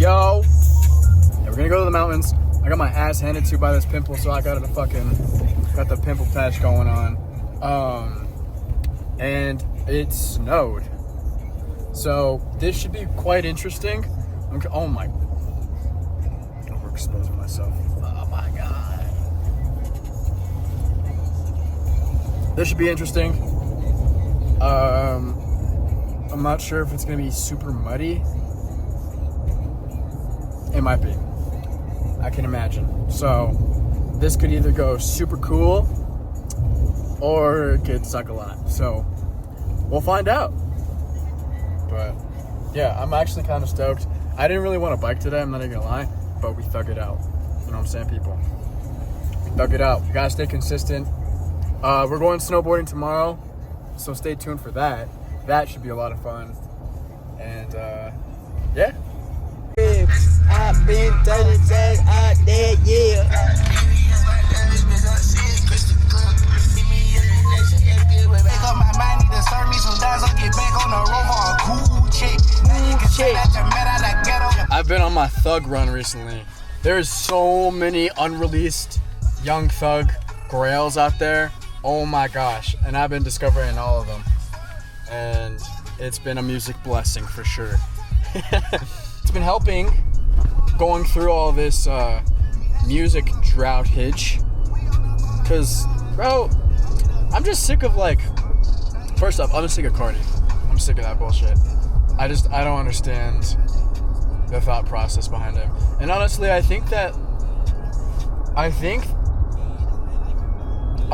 Yo, yeah, we're gonna go to the mountains. I got my ass handed to by this pimple, so I got the pimple patch going on. And it snowed. So this should be quite interesting. Oh my, I'm overexposing myself. Oh my God. This should be interesting. I'm not sure if it's gonna be super muddy. It might be. I can imagine. So this could either go super cool or it could suck a lot. So we'll find out. But yeah, I'm actually kind of stoked. I didn't really want to bike today, I'm not even gonna lie, but we thug it out. You know what I'm saying, people? We thug it out. We gotta stay consistent. We're going snowboarding tomorrow, so stay tuned for that. That should be a lot of fun. And yeah. I've been 30 days out there, yeah. I've been on my thug run recently. There's so many unreleased Young Thug grails out there. Oh my gosh. And I've been discovering all of them. And it's been a music blessing for sure. It's been helping going through all this music droughtage. Cause, bro, I'm just sick of first off, I'm sick of Cardi. I'm sick of that bullshit. I don't understand the thought process behind him. And honestly, I think a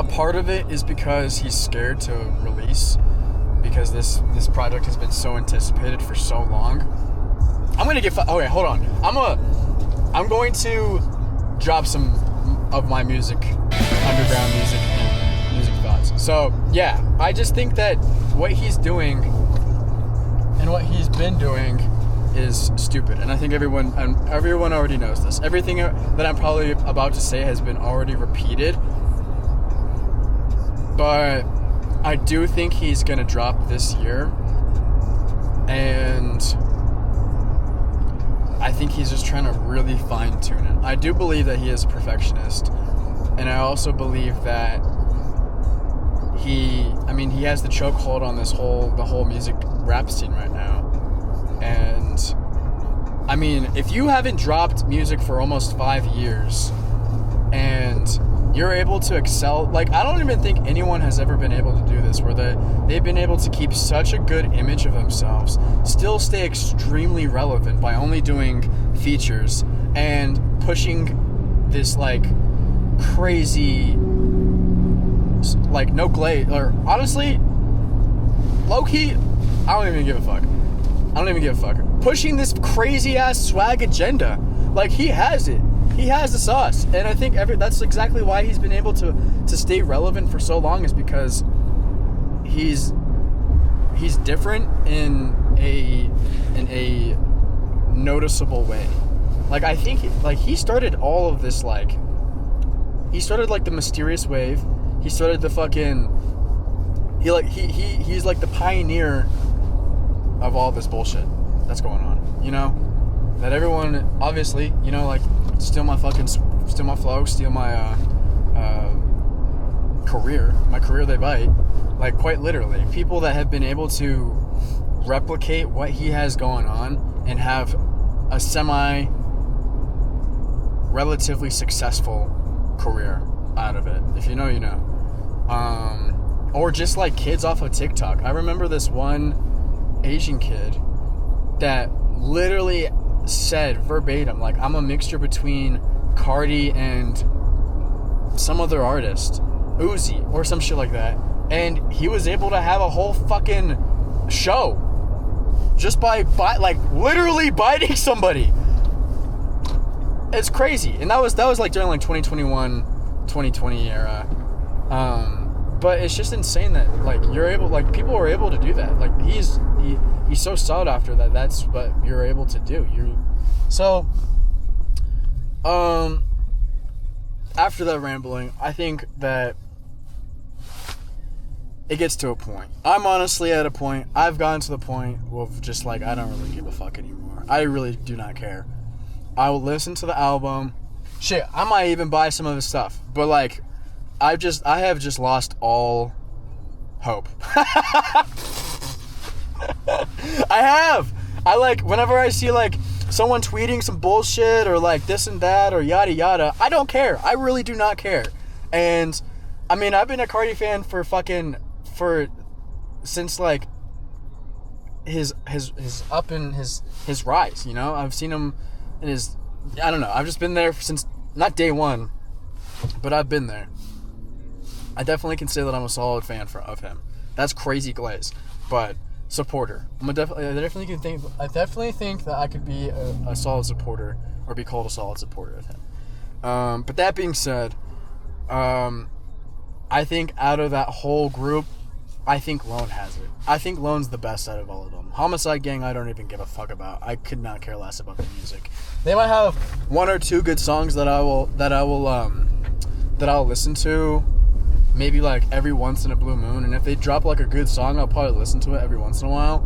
part of it is because he's scared to release, because this project has been so anticipated for so long. I'm gonna get okay, hold on. I'm going to drop some of my underground music thoughts. So yeah, I just think that what he's doing and what he's been doing is stupid, and I think everyone already knows this. Everything that I'm probably about to say has been already repeated, but I do think he's gonna drop this year, and I think he's just trying to really fine-tune it. I do believe that he is a perfectionist, and I also believe that he has the chokehold on the whole music rap scene right now. And I mean, if you haven't dropped music for almost 5 years and you're able to excel, I don't even think anyone has ever been able to do this, where they've been able to keep such a good image of themselves, still stay extremely relevant by only doing features and pushing this crazy no glaze, or honestly, low-key, I don't even give a fuck. Pushing this crazy ass swag agenda. He has it. He has the sauce. And I think that's exactly why he's been able to stay relevant for so long, is because he's different in a noticeable way. I think he started all of this he started the mysterious wave. He started the fucking he's the pioneer of all this bullshit that's going on, you know? That everyone, obviously, you know, steal my flow, steal my career they bite. Quite literally. People that have been able to replicate what he has going on and have a relatively successful career out of it. If you know, you know. Or just kids off of TikTok. I remember this one Asian kid that literally said verbatim, I'm a mixture between Cardi and some other artist, Uzi or some shit like that, and he was able to have a whole fucking show just by literally biting somebody. It's crazy. And that was during 2021 2020 era. But it's just insane that you're able, people are able to do that. He's so sought after that that's what you're able to do. After that rambling, I think that it gets to a point. I'm honestly at a point. I've gotten to the point of just I don't really give a fuck anymore. I really do not care. I will listen to the album. Shit, I might even buy some of his stuff. But like, I have just lost all hope. I have. I like, whenever I see like someone tweeting some bullshit or like this and that or yada yada, I don't care. I really do not care. And I mean, I've been a Cardi fan since like his up in his rise, you know? I've seen him in his, I don't know, I've just been there since, not day one, but I've been there. I definitely can say that I'm a solid fan of him. That's crazy glaze, but supporter. I definitely think that I could be a solid supporter, or be called a solid supporter of him. But that being said, I think out of that whole group, I think Lone has it. I think Lone's the best out of all of them. Homicide Gang, I don't even give a fuck about. I could not care less about their music. They might have one or two good songs that I'll listen to, maybe like every once in a blue moon. And if they drop like a good song, I'll probably listen to it every once in a while.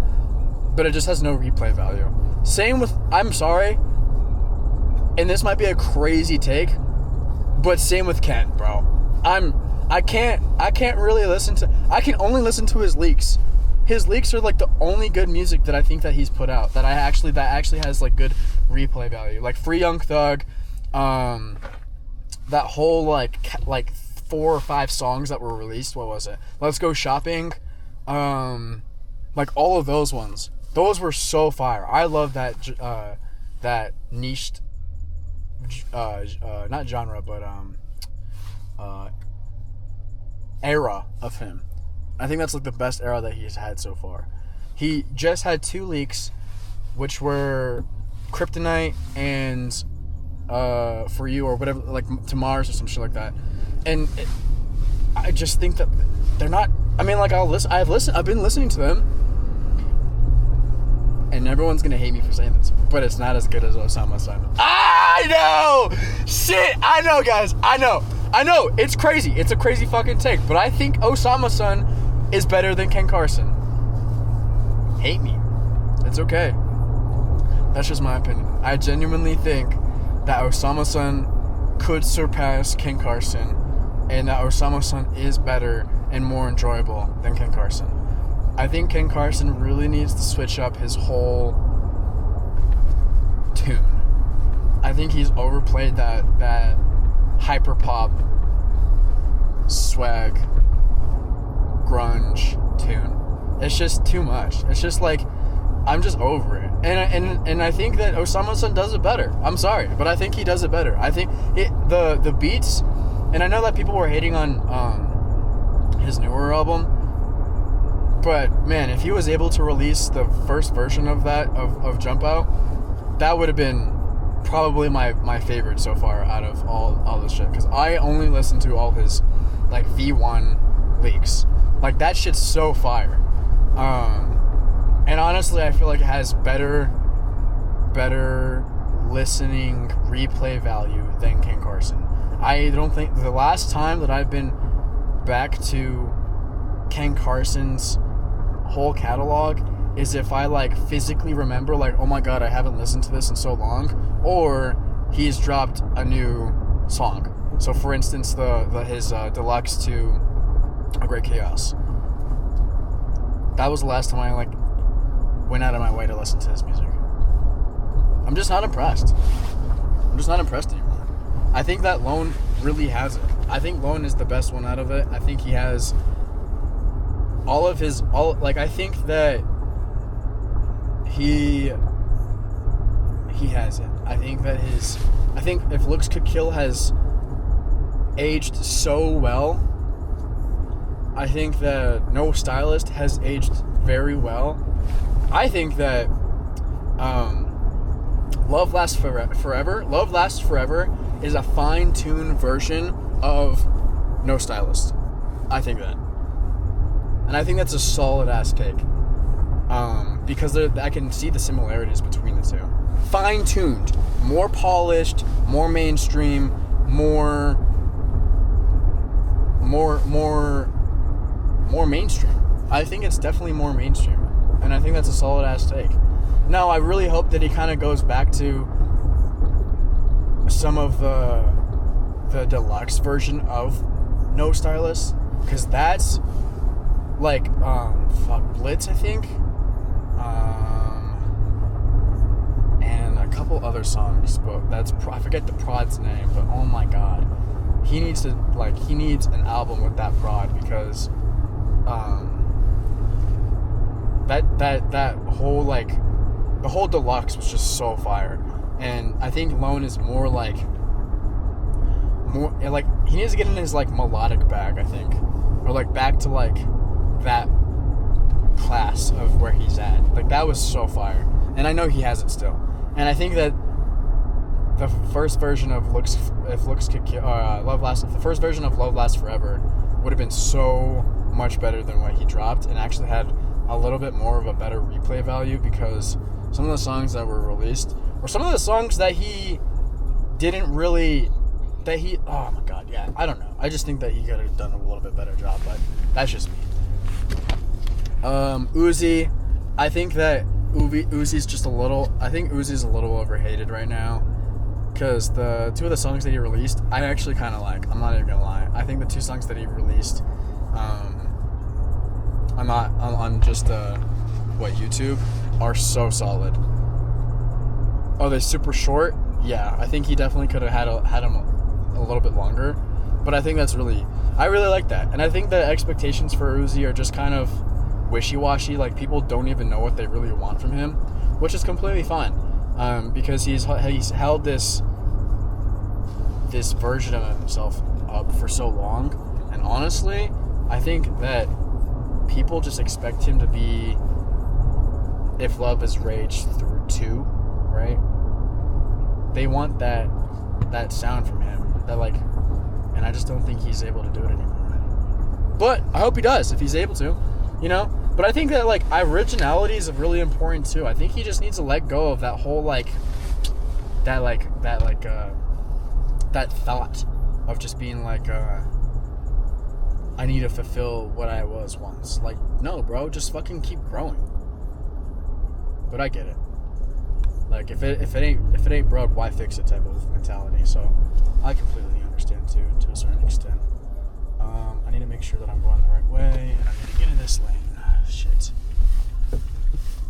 But it just has no replay value. Same with, I'm sorry, and this might be a crazy take, but same with Ken, bro. I can't really listen to, I can only listen to his leaks. His leaks are like the only good music that I think that he's put out that actually has like good replay value. Like Free Young Thug, that whole like 4 or 5 songs that were released. What was it? Let's Go Shopping. Like all of those ones. Those were so fire. I love that niched, not genre, but era of him. I think that's like the best era that he's had so far. He just had 2 leaks, which were Kryptonite and For You, or whatever, like To Mars or some shit like that. And I just think that they're not, I mean, like I've been listening to them, and everyone's gonna hate me for saying this, but it's not as good as Osama Sun. I know! Shit! I know, guys! I know! It's crazy. It's a crazy fucking take, but I think Osama Sun is better than Ken Carson. Hate me. It's okay. That's just my opinion. I genuinely think that Osama Sun could surpass Ken Carson, and that Osama Sun is better and more enjoyable than Ken Carson. I think Ken Carson really needs to switch up his whole tune. I think he's overplayed that hyper pop swag grunge tune. It's just too much. It's just like, I'm just over it. And I think that Osama Sun does it better. I'm sorry, but I think he does it better. I think the beats, and I know that people were hating on his newer album, but man, if he was able to release the first version of that of Jump Out, that would have been probably my favorite so far out of all this shit, because I only listen to all his like V1 leaks. Like that shit's so fire. And honestly, I feel like it has better listening replay value than Ken Carson. I don't think the last time that I've been back to Ken Carson's whole catalog is if I like physically remember, like, oh my god, I haven't listened to this in so long, or he's dropped a new song. So for instance, his deluxe to A Great Chaos. That was the last time I like went out of my way to listen to his music. I'm just not impressed. Anymore. I think that Lone really has it. I think Lone is the best one out of it. I think he has I think that he has it. I think If Looks Could Kill has aged so well. I think that No Stylist has aged very well. I think that Love Lasts Forever is a fine-tuned version of No Stylist. I think that. And I think that's a solid-ass take. Because I can see the similarities between the two. Fine-tuned. More polished, more mainstream, more mainstream. I think it's definitely more mainstream. And I think that's a solid-ass take. Now, I really hope that he kind of goes back to some of the deluxe version of No Stylist, because that's like Blitz, I think, and a couple other songs, but I forget the prod's name, but oh my god, he needs an album with that prod, because that whole, like, the whole deluxe was just so fire. And I think Lone is more like he needs to get in his like melodic bag, I think, or like back to like that class of where he's at. Like, that was so fire, and I know he has it still. And I think that the first version of the first version of Love Lasts Forever would have been so much better than what he dropped, and actually had a little bit more of a better replay value, because some of the songs that were released, or some of the songs that he didn't really, oh my god, yeah, I don't know. I just think that he could have done a little bit better job, but that's just me. Uzi, I think that Uzi's just Uzi's a little overhated right now, because the two of the songs that he released, I actually kind of like. I'm not even gonna lie. I think the two songs that he released, on just YouTube, are so solid. Are they super short? Yeah, I think he definitely could have had him a little bit longer, but I think I really like that. And I think the expectations for Uzi are just kind of wishy-washy. Like, people don't even know what they really want from him, which is completely fine, because he's held this version of himself up for so long. And honestly, I think that people just expect him to be If Love Is Rage through 2, right? They want that sound from him, and I just don't think he's able to do it anymore. But I hope he does, if he's able to, But I think that, originality is really important too. I think he just needs to let go of that whole that thought of just being I need to fulfill what I was once. No, bro, just fucking keep growing. But I get it. If it ain't broke, why fix it type of mentality. So I completely understand too, to a certain extent. I need to make sure that I'm going the right way, and I need to get in this lane. Shit.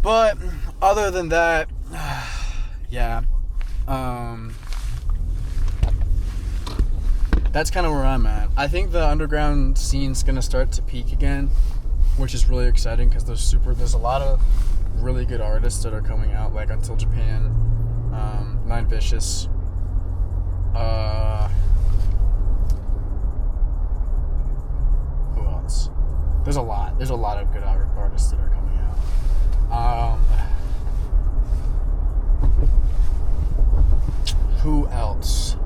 But other than that, yeah. That's kind of where I'm at. I think the underground scene's gonna start to peak again, which is really exciting, because there's a lot of really good artists that are coming out, like Until Japan, Nine Vicious, who else? There's a lot of good artists that are coming out. Who else?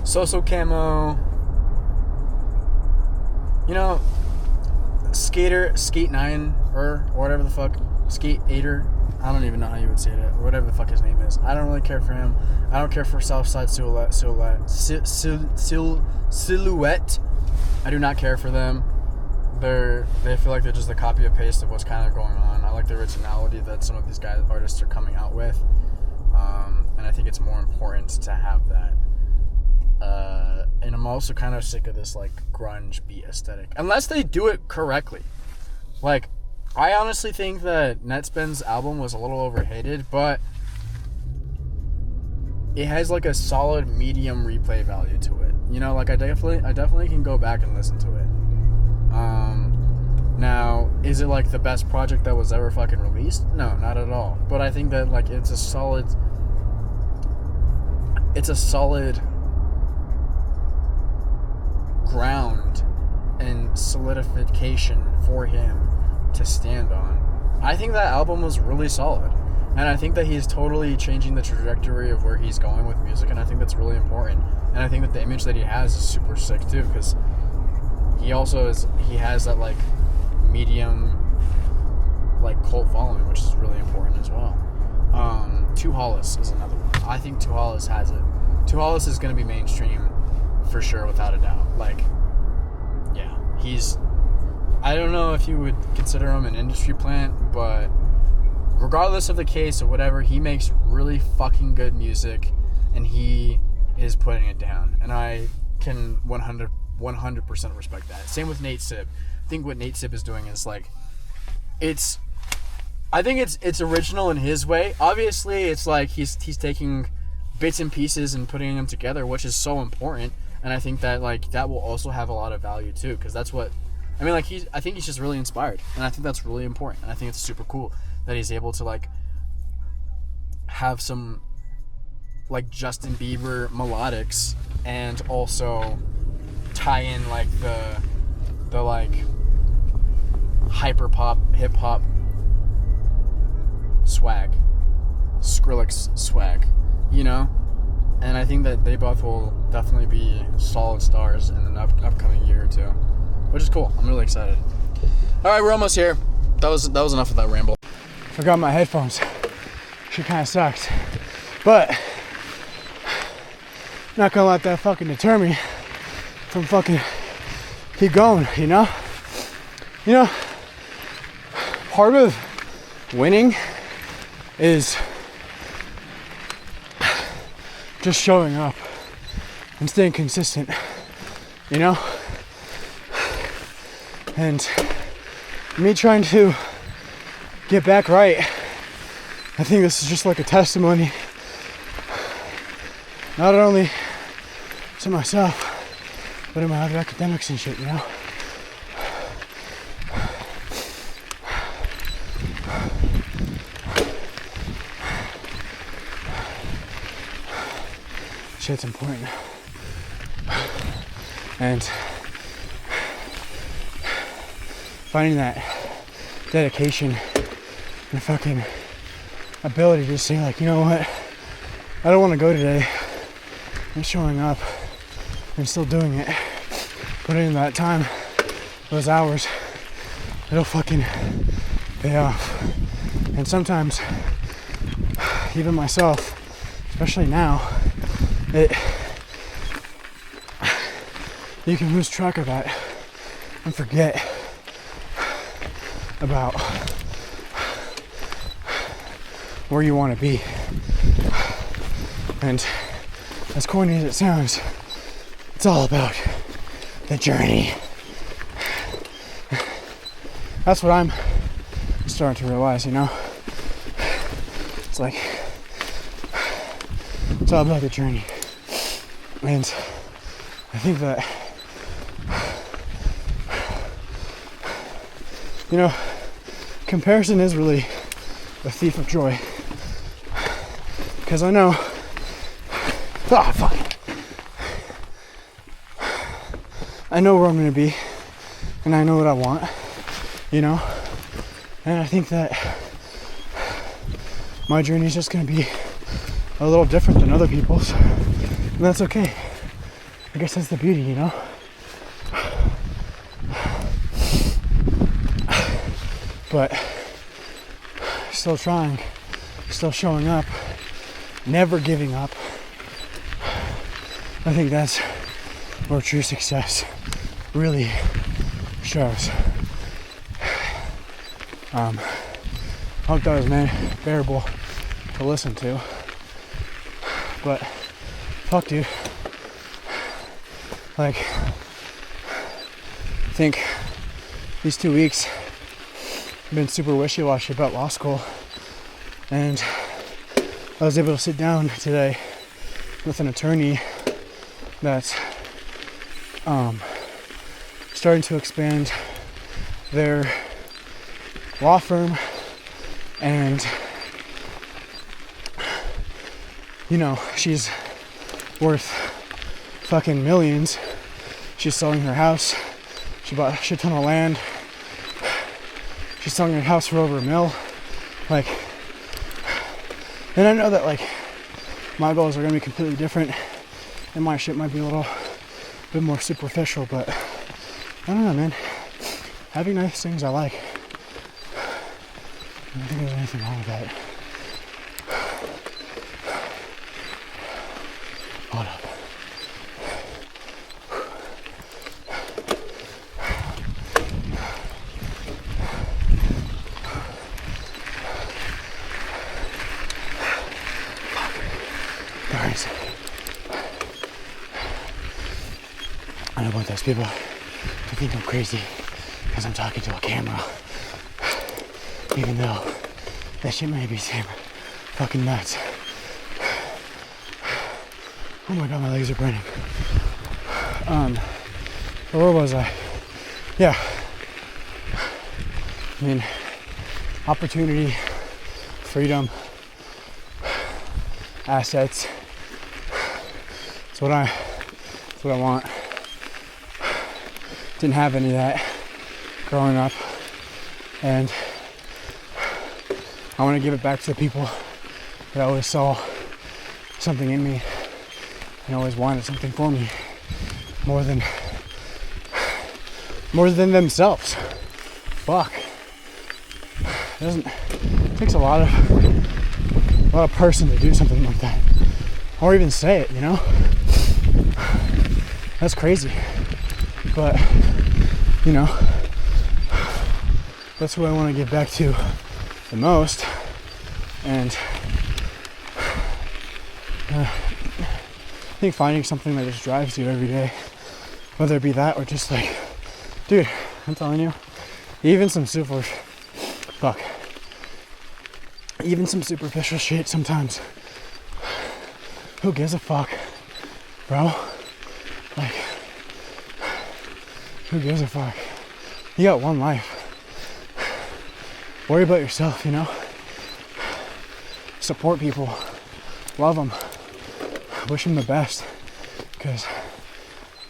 So Camo, Skate 9 or whatever the fuck, Skate 8er, I don't even know how you would say it, or whatever the fuck his name is. I don't really care for him. I don't care for Southside Silhouette. I do not care for them. They feel like they're just a copy and paste of what's kind of going on. I like the originality that some of these artists are coming out with, and I think it's more important to have that. And I'm also kind of sick of this grunge beat aesthetic, unless they do it correctly. I honestly think that Netspin's album was a little overhated, but it has a solid medium replay value to it. I definitely can go back and listen to it. Now, is it the best project that was ever fucking released? No, not at all. But I think that it's a solid ground and solidification for him to stand on. I think that album was really solid, and I think that he's totally changing the trajectory of where he's going with music, and I think that's really important. And I think that the image that he has is super sick too, because he has that medium cult following, which is really important as well. Two Hollis is another one. I think Two Hollis has it. Two Hollis is going to be mainstream for sure, without a doubt. Yeah, I don't know if you would consider him an industry plant, but regardless of the case or whatever, he makes really fucking good music, and he is putting it down. And I can 100% respect that. Same with Nate Sibb. I think what Nate Sibb is doing is like, I think it's original in his way. Obviously, it's like he's taking bits and pieces and putting them together, which is so important. And I think that like that will also have a lot of value too, because that's what I mean. Like I think he's just really inspired, and I think that's really important. And I think it's super cool that he's able to like have some like Justin Bieber melodics and also tie in like the like hyper pop hip hop swag, Skrillex swag, you know. And I think that they both will definitely be solid stars in an upcoming year or two, which is cool. I'm really excited. All right, we're almost here. That was enough of that ramble. Forgot my headphones. Shit kind of sucks, but not gonna let that fucking deter me from fucking keep going. You know. Part of winning is just showing up and staying consistent, you know? And me trying to get back right, I think this is just like a testimony, not only to myself, but in my other academics and shit, you know? Shit's important. And finding that dedication and fucking ability to just say like, you know what, I don't want to go today. I'm showing up and still doing it. Putting in that time, those hours, it'll fucking pay off. And sometimes, even myself, especially now, you can lose track of that and forget about where you want to be. And as corny as it sounds, it's all about the journey. That's what I'm starting to realize, you know? It's like, it's all about the journey. And I think that, you know, comparison is really a thief of joy. Because I know, I know where I'm going to be, and I know what I want, you know? And I think that my journey is just going to be a little different than other people's, and that's okay. I guess that's the beauty, you know? But still trying, still showing up, never giving up. I think that's where true success really shows. Hope that was bearable to listen to. But fuck, dude. Like, I think these 2 weeks I've been super wishy-washy about law school, and I was able to sit down today with an attorney that's starting to expand their law firm, and you know, she's worth fucking millions. She's selling her house. She bought a shit ton of land. She's selling her house for over $1 million. Like, and I know that like my goals are gonna be completely different, and my shit might be a little bit more superficial, but I don't know, man. Having nice things I like. I don't think there's anything wrong with that. Hold up. is, I don't want those people to think I'm crazy because I'm talking to a camera. Even though that shit may be seem fucking nuts. Oh my god, my legs are burning. Where was I? Yeah. I mean, opportunity, freedom, assets. That's what I want. Didn't have any of that growing up, and I want to give it back to the people that always saw something in me and always wanted something for me more than themselves. Fuck. It takes a lot of person to do something like that, or even say it. You know, that's crazy. But you know, that's who I want to give back to the most. And I think finding something that just drives you every day, whether it be that or just like, dude, I'm telling you, even some superficial shit sometimes. Who gives a fuck, bro? Like, who gives a fuck? You got one life. Worry about yourself, you know? Support people. Love them. Wish them the best. Because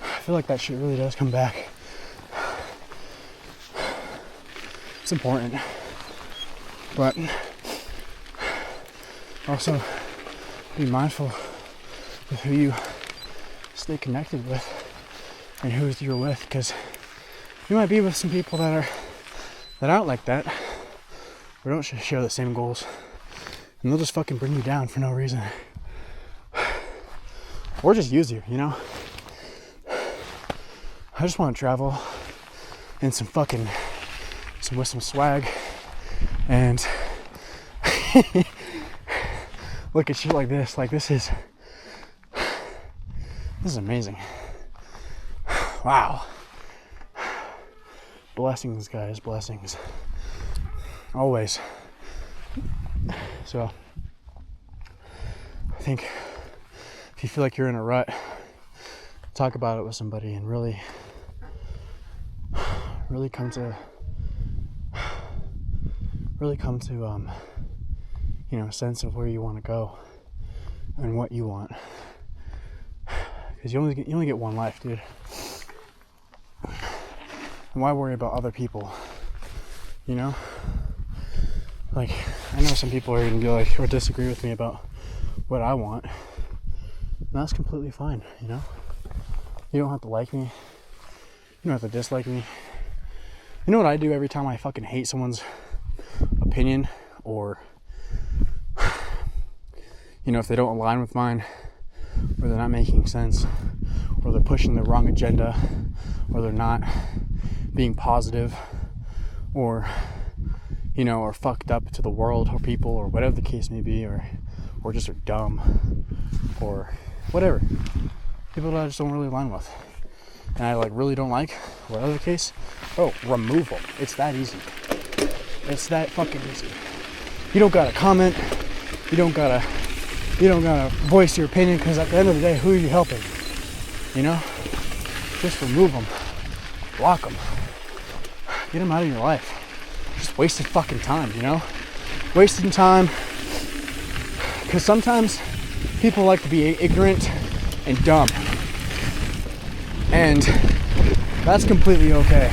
I feel like that shit really does come back. It's important. But also be mindful with who you stay connected with and who you're with, because you might be with some people that aren't like that, or don't share the same goals, and they'll just fucking bring you down for no reason, or just use you, you know? I just want to travel in with some swag and look at shit like this. Like, this is amazing. Wow. Blessings, guys, blessings. Always. So, I think if you feel like you're in a rut, talk about it with somebody and really come to you know, a sense of where you want to go and what you want. Because you only get one life, dude. And why worry about other people? You know? Like, I know some people are gonna be like, or disagree with me about what I want. And that's completely fine, you know? You don't have to like me. You don't have to dislike me. You know what I do every time I fucking hate someone's opinion, or, you know, if they don't align with mine, or they're not making sense, or they're pushing the wrong agenda, or they're not being positive, or, you know, or fucked up to the world or people, or whatever the case may be, or just are dumb, or whatever. People that I just don't really align with, and I like really don't like, whatever the case, removal. It's that easy. It's that fucking easy. You don't gotta comment. You don't gotta voice your opinion, because at the end of the day, who are you helping? You know? Just remove them. Block them. Get them out of your life. Just wasted fucking time, you know? Wasting time. Because sometimes people like to be ignorant and dumb. And that's completely okay.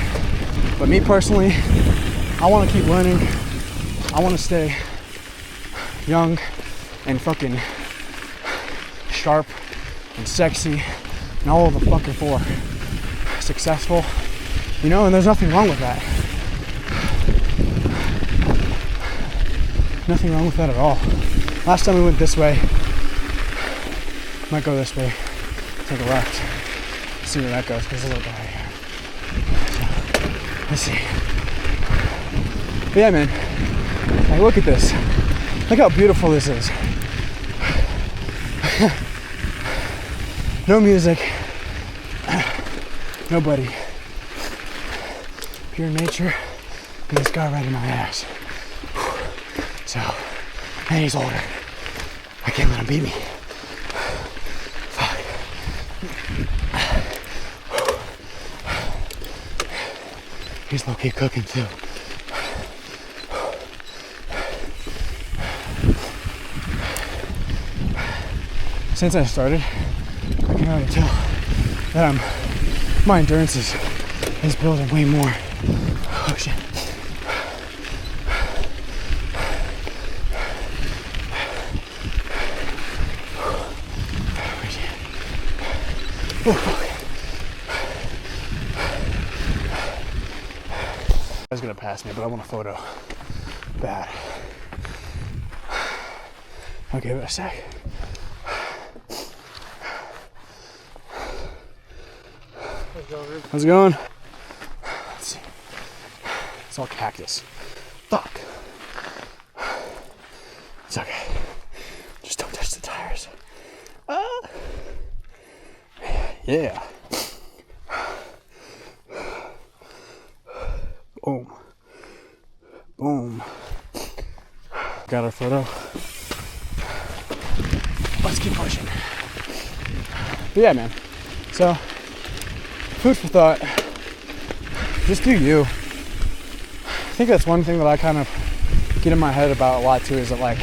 But me personally, I want to keep learning. I want to stay young and fucking sharp and sexy and all of the fucking four. Successful, you know, and there's nothing wrong with that. Nothing wrong with that at all. Last time we went this way, might go this way, take a left, see where that goes, because there's a little right here. So, let's see. But yeah, man, like, look at this. Look how beautiful this is. No music. Nobody. Pure nature. And this guy right in my ass. So, and he's older. I can't let him beat me. Fuck. He's low-key cooking too. Since I started, I can already tell that my endurance is building way more. Oh shit. I was gonna pass me, but I want a photo. Bad. I'll give it a sec. How's it going? Let's see. It's all cactus. Fuck. It's okay. Just don't touch the tires. Yeah. Boom. Boom. Got our photo. Let's keep pushing. But yeah, man. So, food for thought. Just do you. I think that's one thing that I kind of get in my head about a lot too, is that like,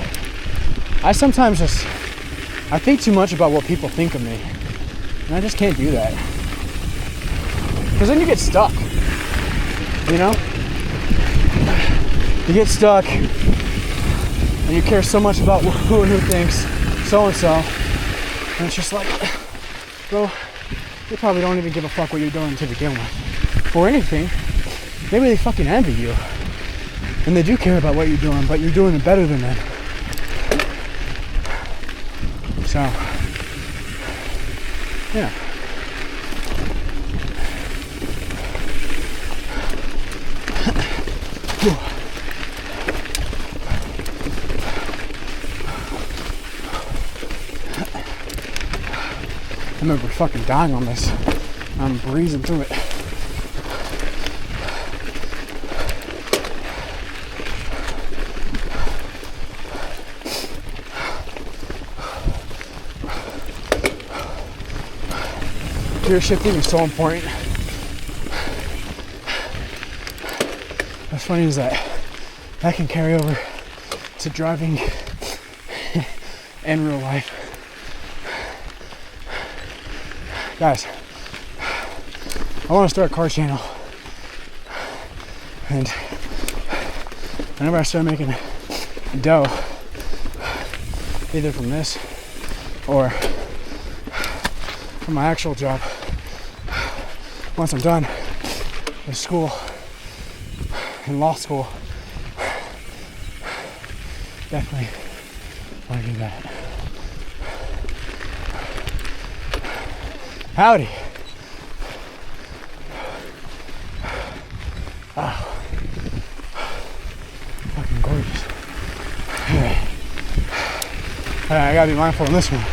I sometimes I think too much about what people think of me. And I just can't do that. Because then you get stuck. You know? You get stuck and you care so much about who and who thinks so-and-so. And it's just like, bro, they probably don't even give a fuck what you're doing to begin with. Or anything. Maybe they fucking envy you. And they do care about what you're doing, but you're doing it better than them. So, yeah. I remember fucking dying on this. I'm breezing through it. Gear shifting is so important. What's funny is that can carry over to driving and real life. Guys, I want to start a car channel, and whenever I start making dough, either from this or from my actual job, once I'm done with school and law school, definitely want to do that. Howdy. Oh. Fucking gorgeous. Alright. I gotta be mindful on this one.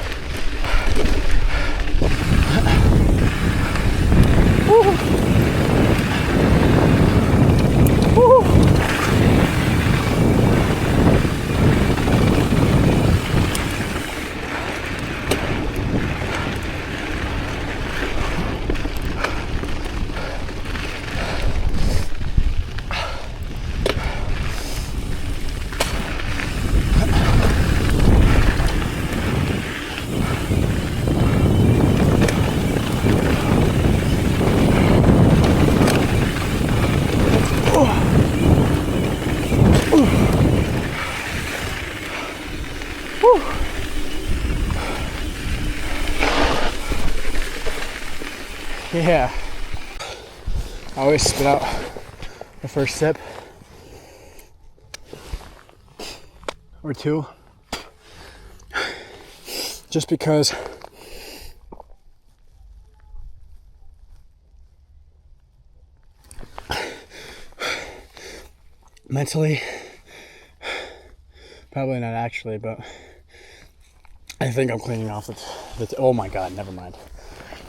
Yeah, I always spit out the first sip or two, just because mentally, probably not actually, but I think I'm cleaning off the oh my god, never mind.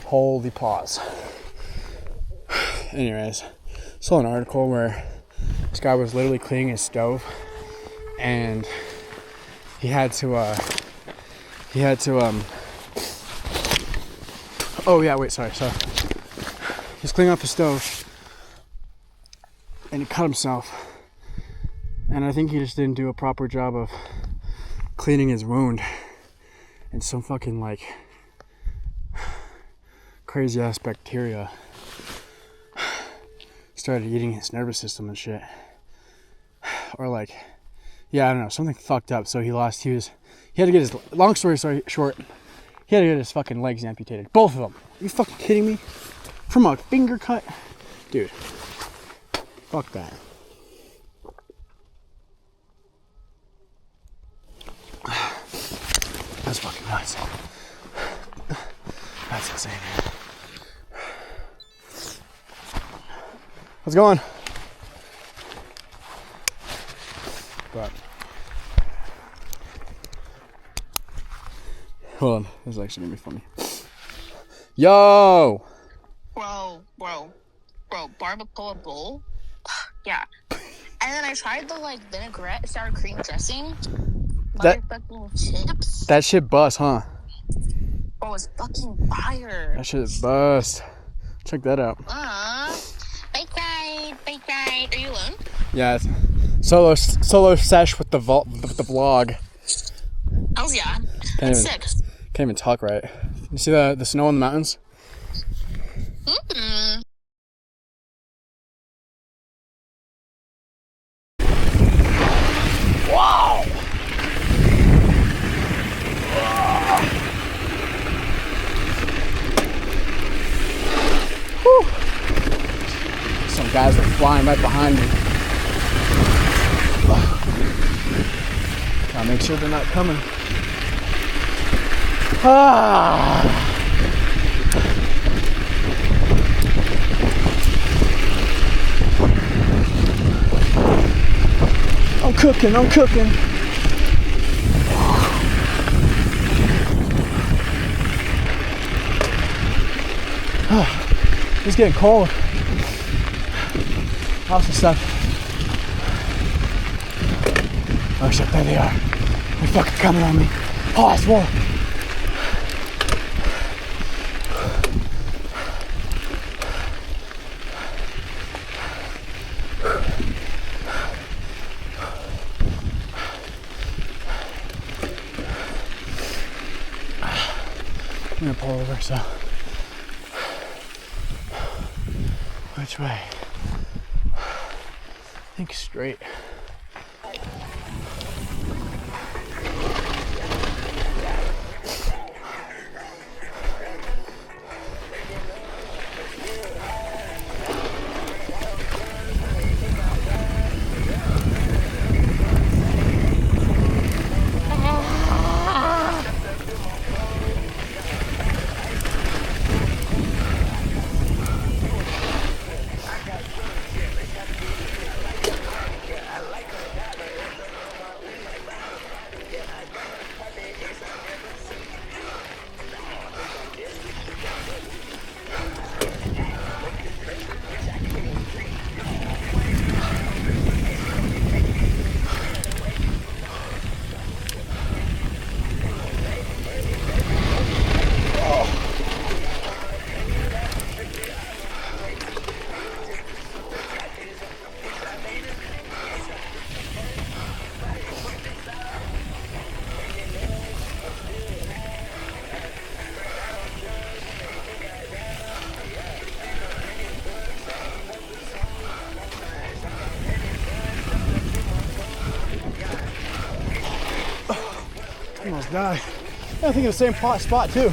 Holy pause. Anyways, saw an article where this guy was literally cleaning his stove, and he had to oh yeah, wait, sorry. He's cleaning off the stove and he cut himself, and I think he just didn't do a proper job of cleaning his wound, and some fucking like crazy ass bacteria started eating his nervous system and shit. Or like, yeah, I don't know, something fucked up. So he had to get his, long story short, he had to get his fucking legs amputated. Both of them. Are you fucking kidding me? From a finger cut? Dude. Fuck that. That's fucking nuts. That's insane. How's it going? But hold on, this is actually gonna be funny. Yo! Bro, barbacoa bowl? Yeah. And then I tried the like vinaigrette sour cream dressing. Motherfucking chips. That shit bust, huh? Bro, it's fucking fire. That shit is bust. Check that out. Bike ride. Are you alone? Yeah, it's solo sesh with the vlog. Oh yeah. That's sick. Can't even talk right. You see the snow in the mountains? Mm-hmm. Wow! Whew. Some guys are flying right behind me. Gotta make sure they're not coming. I'm cooking. It's getting cold. Awesome stuff. Oh shit, there they are. They're fucking coming on me. Oh, it's warm. I'm gonna pull over, so. Which way? I think straight. Almost died. I think in the same spot too.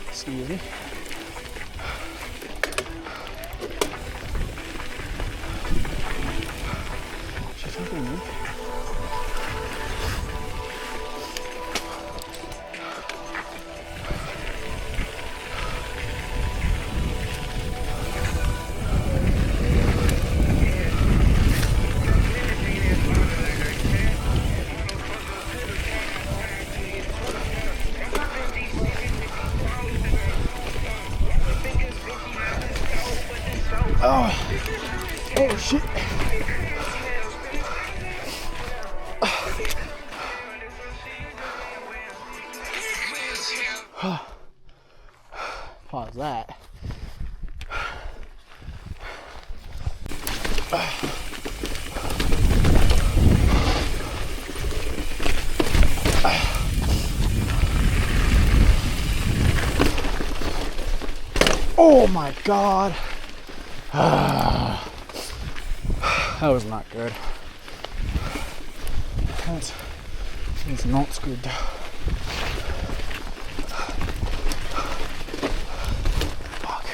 Excuse me. She's helping me. Pause that. Oh my God. That was not good. That is not good. Fuck.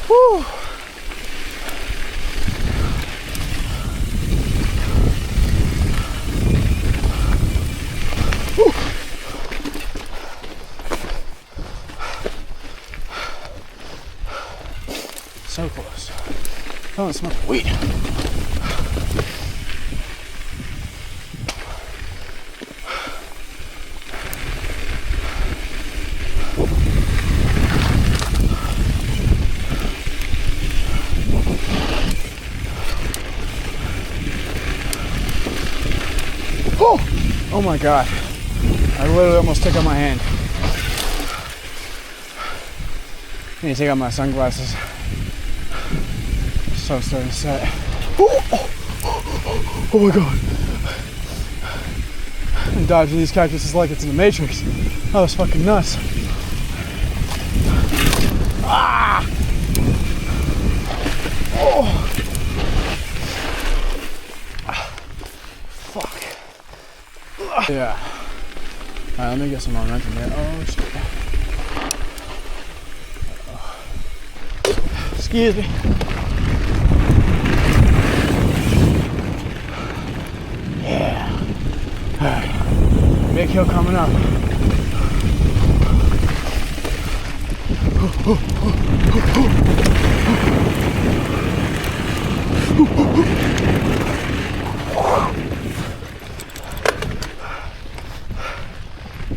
Whew. So close. I don't smoke weed. Oh my God. I literally almost took out my hand. I need to take out my sunglasses. So starting to set. Oh my God. And dodging these cactuses like it's in the Matrix. That was fucking nuts. Ah! Oh! Fuck. Yeah. Alright, let me get some momentum here. Oh shit. Excuse me. Yeah. Alright. Big hill coming up.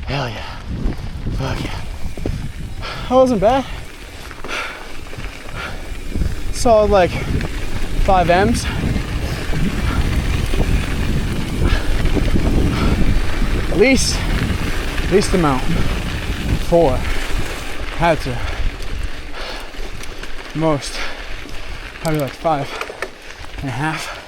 Hell yeah. Fuck yeah. That wasn't bad. Solid like 5 M's. Least amount. 4. Had to. Most. Probably like 5.5.